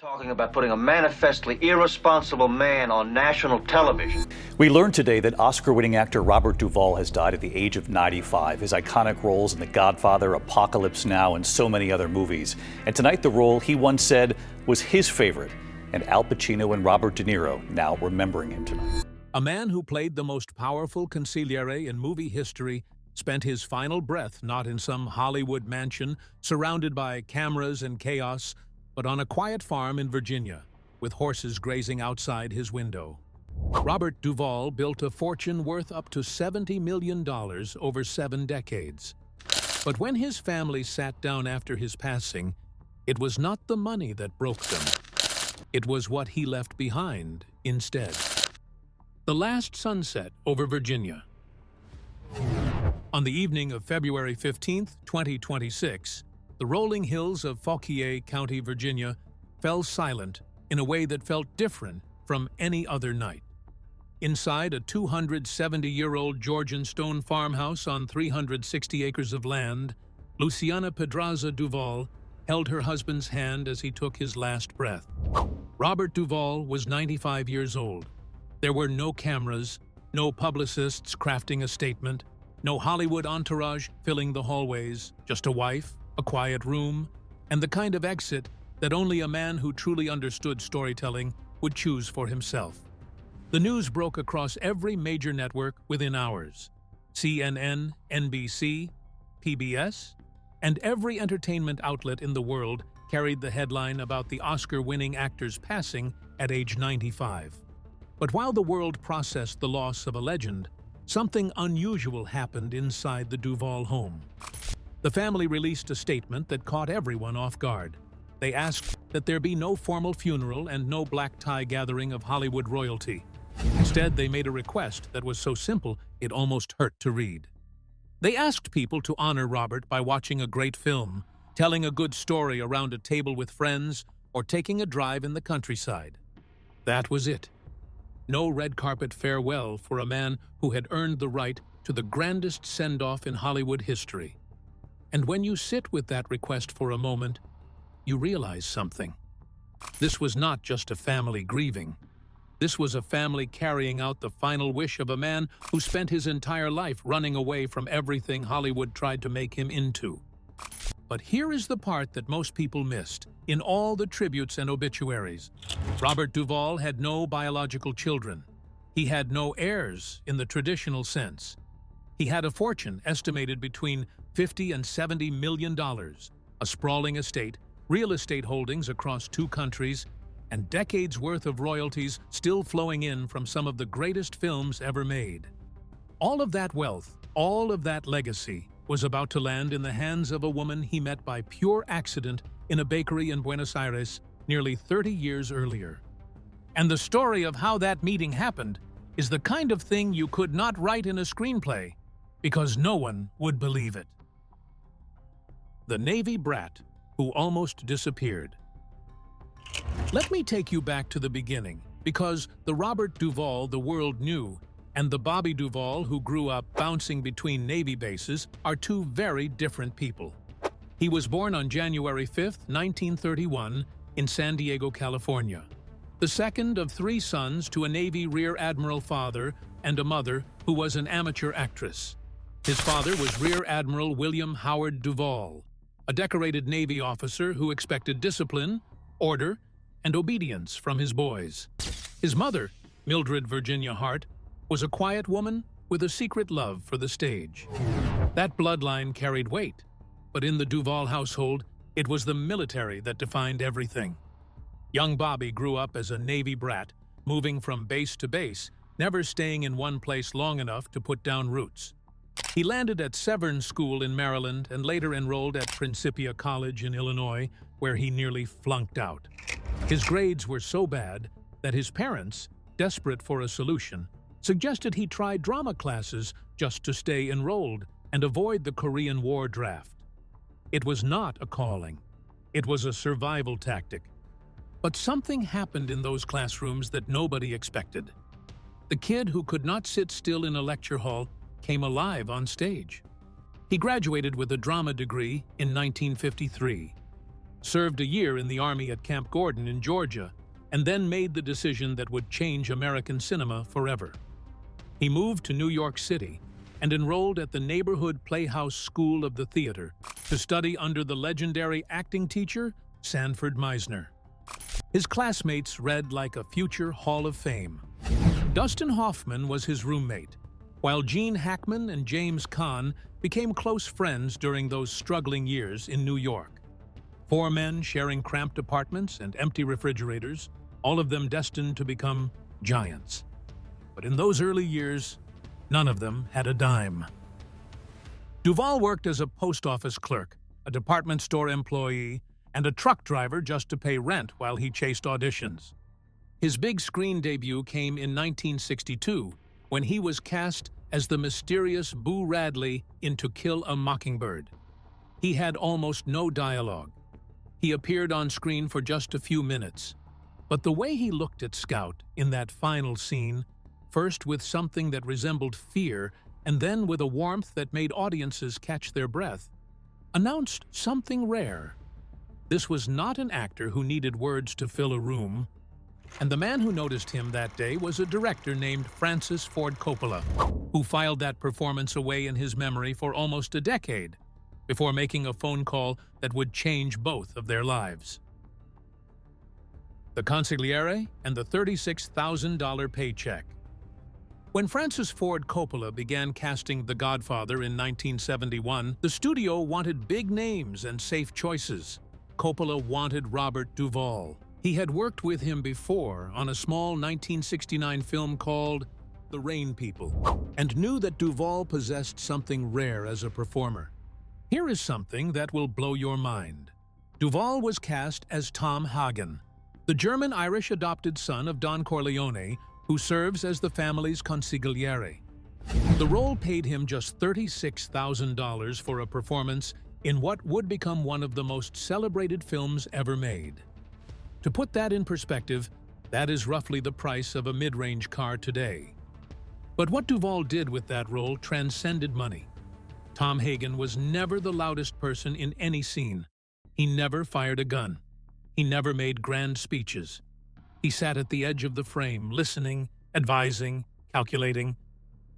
Talking about putting a manifestly irresponsible man on national television. We learned today that Oscar-winning actor Robert Duvall has died at the age of 95. His iconic roles in The Godfather, Apocalypse Now, and so many other movies. And tonight, the role he once said was his favorite. And Al Pacino and Robert De Niro now remembering him tonight. A man who played the most powerful consigliere in movie history spent his final breath not in some Hollywood mansion surrounded by cameras and chaos, but on a quiet farm in Virginia, with horses grazing outside his window. Robert Duvall built a fortune worth up to $70 million over 7 decades. But when his family sat down after his passing, it was not the money that broke them. It was what he left behind instead. The last sunset over Virginia. On the evening of February 15, 2026, the rolling hills of Fauquier County, Virginia, fell silent in a way that felt different from any other night. Inside a 270-year-old Georgian stone farmhouse on 360 acres of land, Luciana Pedraza Duvall held her husband's hand as he took his last breath. Robert Duvall was 95 years old. There were no cameras, no publicists crafting a statement, no Hollywood entourage filling the hallways, just a wife, a quiet room, and the kind of exit that only a man who truly understood storytelling would choose for himself. The news broke across every major network within hours. CNN, NBC, PBS, and every entertainment outlet in the world carried the headline about the Oscar-winning actor's passing at age 95. But while the world processed the loss of a legend, something unusual happened inside the Duvall home. The family released a statement that caught everyone off guard. They asked that there be no formal funeral and no black tie gathering of Hollywood royalty. Instead, they made a request that was so simple it almost hurt to read. They asked people to honor Robert by watching a great film, telling a good story around a table with friends, or taking a drive in the countryside. That was it. No red carpet farewell for a man who had earned the right to the grandest send-off in Hollywood history. And when you sit with that request for a moment, you realize something. This was not just a family grieving. This was a family carrying out the final wish of a man who spent his entire life running away from everything Hollywood tried to make him into. But here is the part that most people missed in all the tributes and obituaries. Robert Duvall had no biological children. He had no heirs in the traditional sense. He had a fortune estimated between $50 and $70 million, a sprawling estate, real estate holdings across 2 countries, and decades worth of royalties still flowing in from some of the greatest films ever made. All of that wealth, all of that legacy, was about to land in the hands of a woman he met by pure accident in a bakery in Buenos Aires nearly 30 years earlier. And the story of how that meeting happened is the kind of thing you could not write in a screenplay, because no one would believe it. The Navy brat who almost disappeared. Let me take you back to the beginning, because the Robert Duvall the world knew and the Bobby Duvall who grew up bouncing between Navy bases are 2 very different people. He was born on January 5, 1931, in San Diego, California, the second of 3 sons to a Navy Rear Admiral father and a mother who was an amateur actress. His father was Rear Admiral William Howard Duvall, a decorated Navy officer who expected discipline, order, and obedience from his boys. His mother, Mildred Virginia Hart, was a quiet woman with a secret love for the stage. That bloodline carried weight, but in the Duvall household, it was the military that defined everything. Young Bobby grew up as a Navy brat, moving from base to base, never staying in one place long enough to put down roots. He landed at Severn School in Maryland and later enrolled at Principia College in Illinois, where he nearly flunked out. His grades were so bad that his parents, desperate for a solution, suggested he try drama classes just to stay enrolled and avoid the Korean War draft. It was not a calling. It was a survival tactic. But something happened in those classrooms that nobody expected. The kid who could not sit still in a lecture hall came alive on stage. He graduated with a drama degree in 1953. served a year in the Army at Camp Gordon in Georgia, and then made the decision that would change American cinema forever. He moved to New York City and enrolled at the neighborhood Playhouse School of the Theater to study under the legendary acting teacher, Sanford Meisner. His classmates read like a future Hall of Fame. Dustin Hoffman was his roommate, while Gene Hackman and James Caan became close friends during those struggling years in New York. 4 men sharing cramped apartments and empty refrigerators, all of them destined to become giants. But in those early years, none of them had a dime. Duvall worked as a post office clerk, a department store employee, and a truck driver just to pay rent while he chased auditions. His big screen debut came in 1962, when he was cast as the mysterious Boo Radley in To Kill a Mockingbird. He had almost no dialogue. He appeared on screen for just a few minutes, but the way he looked at Scout in that final scene, first with something that resembled fear and then with a warmth that made audiences catch their breath, announced something rare. This was not an actor who needed words to fill a room, and the man who noticed him that day was a director named Francis Ford Coppola, who filed that performance away in his memory for almost a decade, before making a phone call that would change both of their lives. The consigliere and the $36,000 paycheck. When Francis Ford Coppola began casting The Godfather in 1971, the studio wanted big names and safe choices. Coppola wanted Robert Duvall. He had worked with him before on a small 1969 film called The Rain People, and knew that Duvall possessed something rare as a performer. Here is something that will blow your mind. Duvall was cast as Tom Hagen, the German-Irish adopted son of Don Corleone, who serves as the family's consigliere. The role paid him just $36,000 for a performance in what would become one of the most celebrated films ever made. To put that in perspective, that is roughly the price of a mid-range car today. But what Duvall did with that role transcended money. Tom Hagen was never the loudest person in any scene. He never fired a gun. He never made grand speeches. He sat at the edge of the frame, listening, advising, calculating.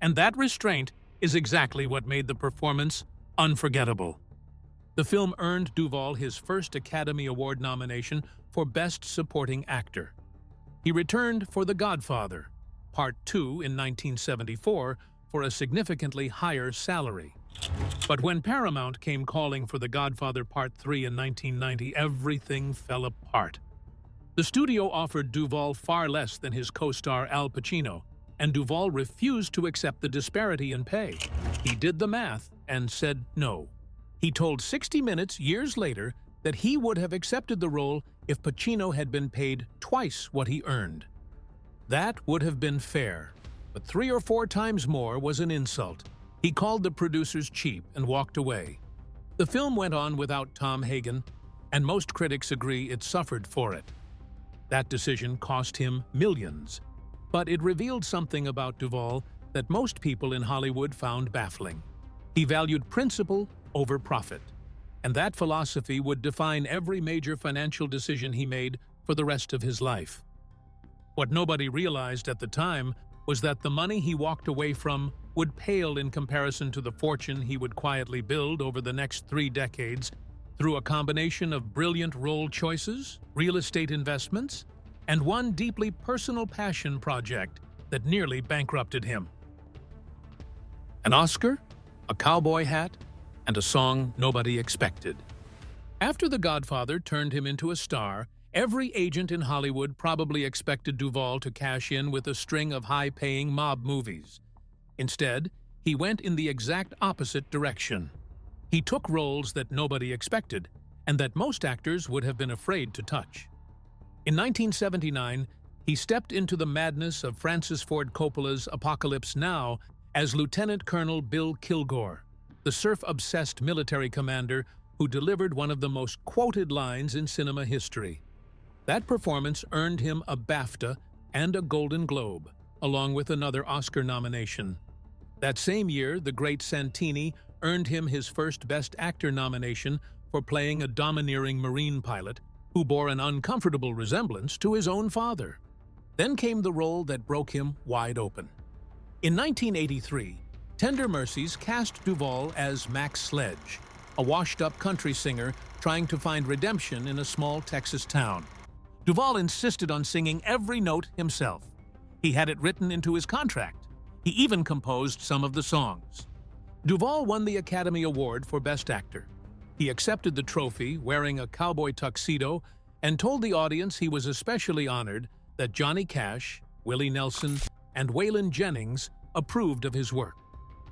And that restraint is exactly what made the performance unforgettable. The film earned Duvall his first Academy Award nomination for Best Supporting Actor. He returned for The Godfather, Part 2 in 1974, for a significantly higher salary. But when Paramount came calling for The Godfather Part 3 in 1990, everything fell apart. The studio offered Duvall far less than his co-star Al Pacino, and Duvall refused to accept the disparity in pay. He did the math and said no. He told 60 Minutes years later that he would have accepted the role if Pacino had been paid twice what he earned. That would have been fair, but 3 or 4 times more was an insult. He called the producers cheap and walked away. The film went on without Tom Hagen, and most critics agree it suffered for it. That decision cost him millions, but it revealed something about Duvall that most people in Hollywood found baffling. He valued principle over profit, and that philosophy would define every major financial decision he made for the rest of his life. What nobody realized at the time was that the money he walked away from would pale in comparison to the fortune he would quietly build over the next 3 decades through a combination of brilliant role choices, real estate investments, and one deeply personal passion project that nearly bankrupted him. An Oscar, a cowboy hat, and a song nobody expected. After The Godfather turned him into a star, every agent in Hollywood probably expected Duvall to cash in with a string of high-paying mob movies. Instead, he went in the exact opposite direction. He took roles that nobody expected, and that most actors would have been afraid to touch. In 1979, he stepped into the madness of Francis Ford Coppola's Apocalypse Now as Lieutenant Colonel Bill Kilgore, the surf-obsessed military commander who delivered one of the most quoted lines in cinema history. That performance earned him a BAFTA and a Golden Globe, along with another Oscar nomination. That same year, the great Santini earned him his first Best Actor nomination for playing a domineering Marine pilot who bore an uncomfortable resemblance to his own father. Then came the role that broke him wide open. In 1983, Tender Mercies cast Duvall as Max Sledge, a washed-up country singer trying to find redemption in a small Texas town. Duvall insisted on singing every note himself. He had it written into his contract. He even composed some of the songs. Duvall won the Academy Award for Best Actor. He accepted the trophy wearing a cowboy tuxedo and told the audience he was especially honored that Johnny Cash, Willie Nelson, and Waylon Jennings approved of his work.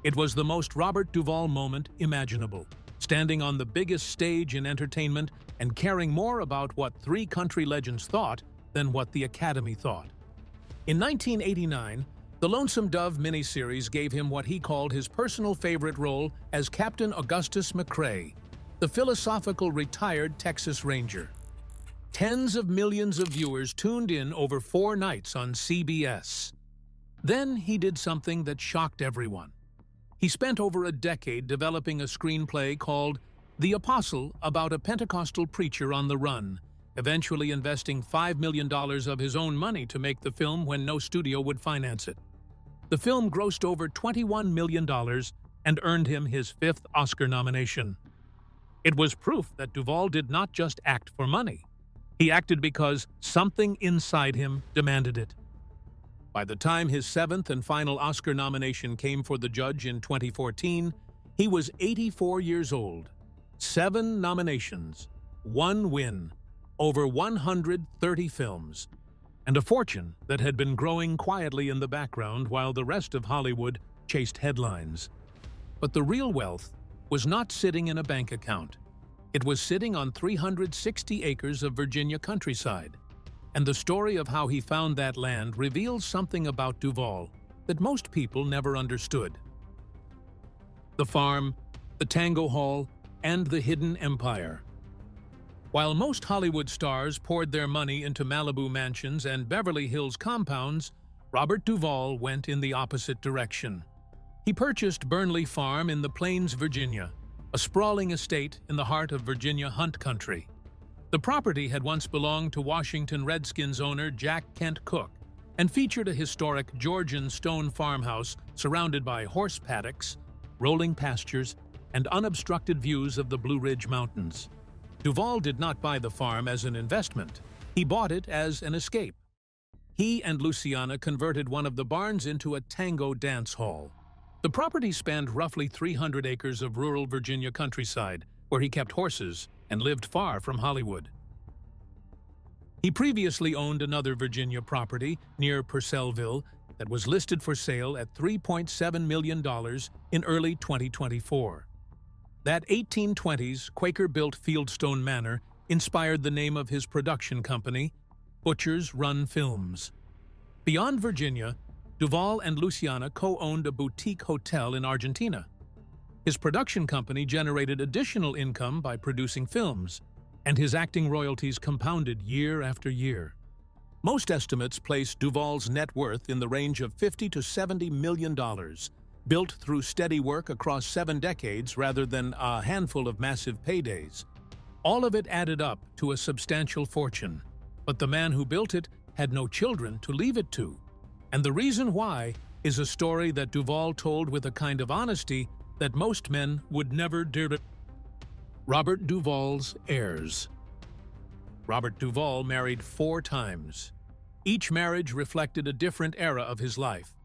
It was the most Robert Duvall moment imaginable, standing on the biggest stage in entertainment and caring more about what three country legends thought than what the Academy thought. In 1989, the Lonesome Dove miniseries gave him what he called his personal favorite role as Captain Augustus McCrae, the philosophical retired Texas Ranger. Tens of millions of viewers tuned in over 4 nights on CBS. Then he did something that shocked everyone. He spent over a decade developing a screenplay called The Apostle about a Pentecostal preacher on the run, eventually investing $5 million of his own money to make the film when no studio would finance it. The film grossed over $21 million and earned him his 5th Oscar nomination. It was proof that Duvall did not just act for money. He acted because something inside him demanded it. By the time his 7th and final Oscar nomination came for The Judge in 2014, he was 84 years old. 7 nominations, 1 win, over 130 films, and a fortune that had been growing quietly in the background while the rest of Hollywood chased headlines. But the real wealth was not sitting in a bank account. It was sitting on 360 acres of Virginia countryside. And the story of how he found that land reveals something about Duvall that most people never understood. The farm, the tango hall, and the hidden empire. While most Hollywood stars poured their money into Malibu mansions and Beverly Hills compounds, Robert Duvall went in the opposite direction. He purchased Burnley Farm in the Plains, Virginia, a sprawling estate in the heart of Virginia hunt country. The property had once belonged to Washington Redskins owner Jack Kent Cooke and featured a historic Georgian stone farmhouse surrounded by horse paddocks, rolling pastures, and unobstructed views of the Blue Ridge Mountains. Duvall did not buy the farm as an investment. He bought it as an escape. He and Luciana converted one of the barns into a tango dance hall. The property spanned roughly 300 acres of rural Virginia countryside, where he kept horses and lived far from Hollywood. He previously owned another Virginia property near Purcellville that was listed for sale at $3.7 million in early 2024. That 1820s Quaker-built Fieldstone Manor inspired the name of his production company, Butcher's Run Films. Beyond Virginia, Duvall and Luciana co-owned a boutique hotel in Argentina. His production company generated additional income by producing films, and his acting royalties compounded year after year. Most estimates place Duvall's net worth in the range of $50 to $70 million, built through steady work across 7 decades rather than a handful of massive paydays. All of it added up to a substantial fortune, but the man who built it had no children to leave it to. And the reason why is a story that Duvall told with a kind of honesty that most men would never dare to. Robert Duvall's heirs. Robert Duvall married 4 times. Each marriage reflected a different era of his life,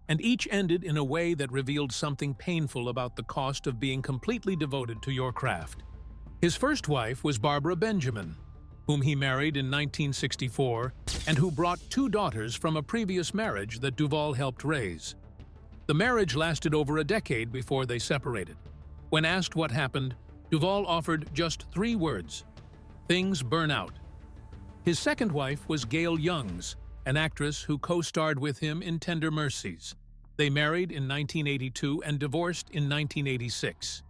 and each ended in a way that revealed something painful about the cost of being completely devoted to your craft. His first wife was Barbara Benjamin, whom he married in 1964 and who brought 2 daughters from a previous marriage that Duvall helped raise. The marriage lasted over a decade before they separated. When asked what happened, Duvall offered just 3 words: things burn out. His second wife was Gail Youngs, an actress who co-starred with him in Tender Mercies. They married in 1982 and divorced in 1986.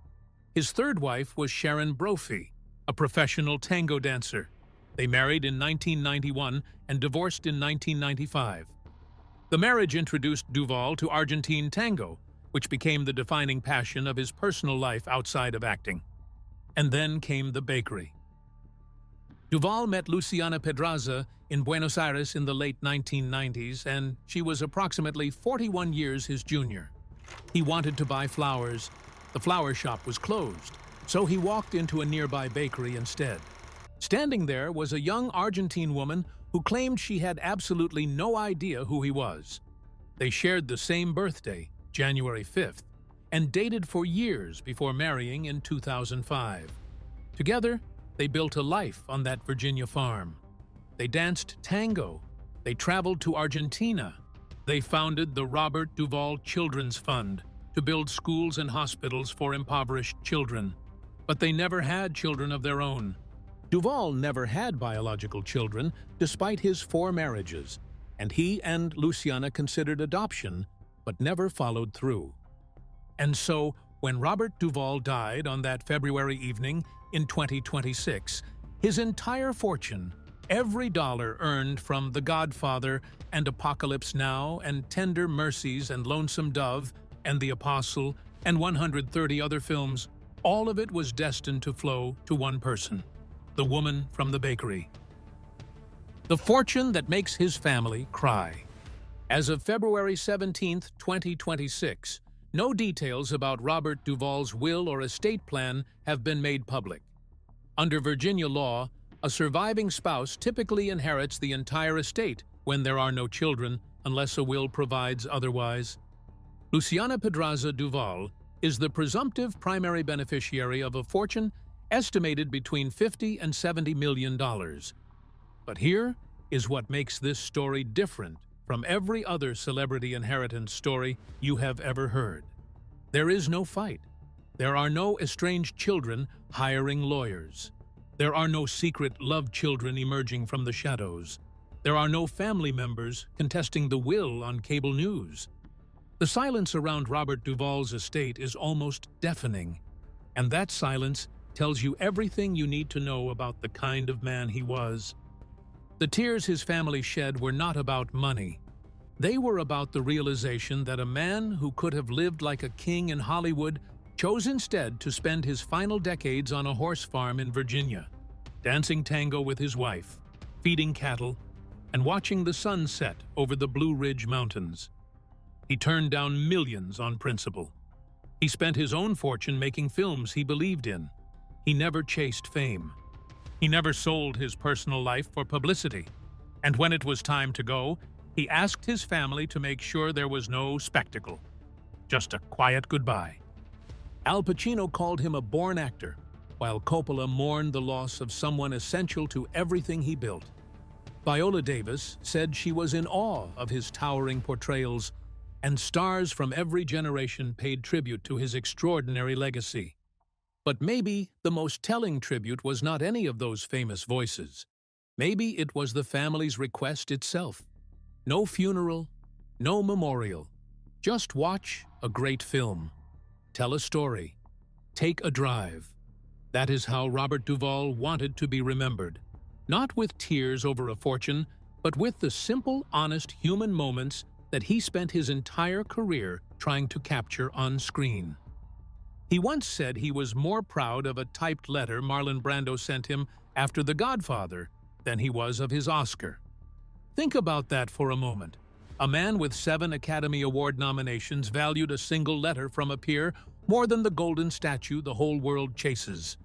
His third wife was Sharon Brophy, a professional tango dancer. They married in 1991 and divorced in 1995. The marriage introduced Duvall to Argentine tango, which became the defining passion of his personal life outside of acting. And then came the bakery. Duvall met Luciana Pedraza in Buenos Aires in the late 1990s, and she was approximately 41 years his junior. He wanted to buy flowers. The flower shop was closed, so he walked into a nearby bakery instead. Standing there was a young Argentine woman who claimed she had absolutely no idea who he was. They shared the same birthday, January 5th, and dated for years before marrying in 2005. Together, they built a life on that Virginia farm. They danced tango. They traveled to Argentina. They founded the Robert Duvall Children's Fund to build schools and hospitals for impoverished children. But they never had children of their own. Duvall never had biological children, despite his 4 marriages, and he and Luciana considered adoption, but never followed through. And so, when Robert Duvall died on that February evening in 2026, his entire fortune, every dollar earned from The Godfather and Apocalypse Now and Tender Mercies and Lonesome Dove and The Apostle and 130 other films, all of it was destined to flow to one person, the woman from the bakery. The fortune that makes his family cry. As of February 17, 2026, no details about Robert Duvall's will or estate plan have been made public. Under Virginia law, a surviving spouse typically inherits the entire estate when there are no children, unless a will provides otherwise. Luciana Pedraza Duvall is the presumptive primary beneficiary of a fortune estimated between $50 and $70 million. But here is what makes this story different from every other celebrity inheritance story you have ever heard. There is no fight. There are no estranged children hiring lawyers. There are no secret love children emerging from the shadows. There are no family members contesting the will on cable news. The silence around Robert Duvall's estate is almost deafening, and that silence tells you everything you need to know about the kind of man he was. The tears his family shed were not about money. They were about the realization that a man who could have lived like a king in Hollywood chose instead to spend his final decades on a horse farm in Virginia, dancing tango with his wife, feeding cattle, and watching the sun set over the Blue Ridge Mountains. He turned down millions on principle. He spent his own fortune making films he believed in. He never chased fame. He never sold his personal life for publicity. And when it was time to go, he asked his family to make sure there was no spectacle, just a quiet goodbye. Al Pacino called him a born actor, while Coppola mourned the loss of someone essential to everything he built. Viola Davis said she was in awe of his towering portrayals, and stars from every generation paid tribute to his extraordinary legacy. But maybe the most telling tribute was not any of those famous voices. Maybe it was the family's request itself. No funeral, no memorial. Just watch a great film. Tell a story. Take a drive. That is how Robert Duvall wanted to be remembered. Not with tears over a fortune, but with the simple, honest human moments that he spent his entire career trying to capture on screen. He once said he was more proud of a typed letter Marlon Brando sent him after The Godfather than he was of his Oscar. Think about that for a moment. A man with 7 Academy Award nominations valued a single letter from a peer more than the golden statue the whole world chases.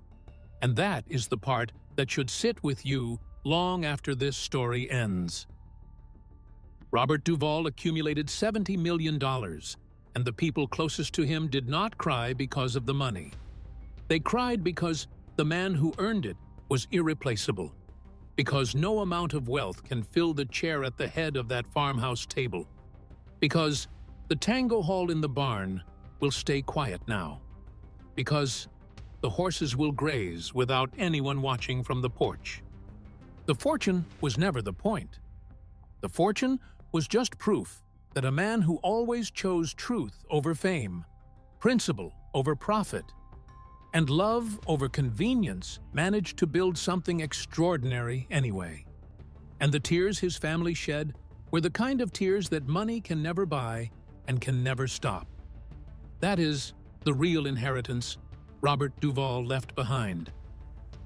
And that is the part that should sit with you long after this story ends. Robert Duvall accumulated $70 million, and the people closest to him did not cry because of the money. They cried because the man who earned it was irreplaceable, because no amount of wealth can fill the chair at the head of that farmhouse table, because the tango hall in the barn will stay quiet now, because the horses will graze without anyone watching from the porch. The fortune was never the point. The fortune was just proof that a man who always chose truth over fame, principle over profit, and love over convenience managed to build something extraordinary anyway. And the tears his family shed were the kind of tears that money can never buy and can never stop. That is the real inheritance Robert Duvall left behind.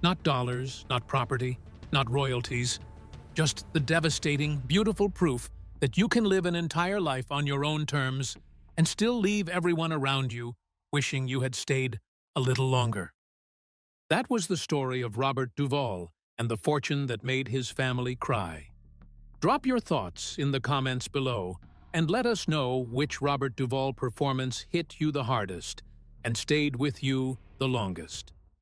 Not dollars, not property, not royalties, just the devastating, beautiful proof that you can live an entire life on your own terms and still leave everyone around you wishing you had stayed a little longer. That was the story of Robert Duvall and the fortune that made his family cry. Drop your thoughts in the comments below and let us know which Robert Duvall performance hit you the hardest and stayed with you the longest.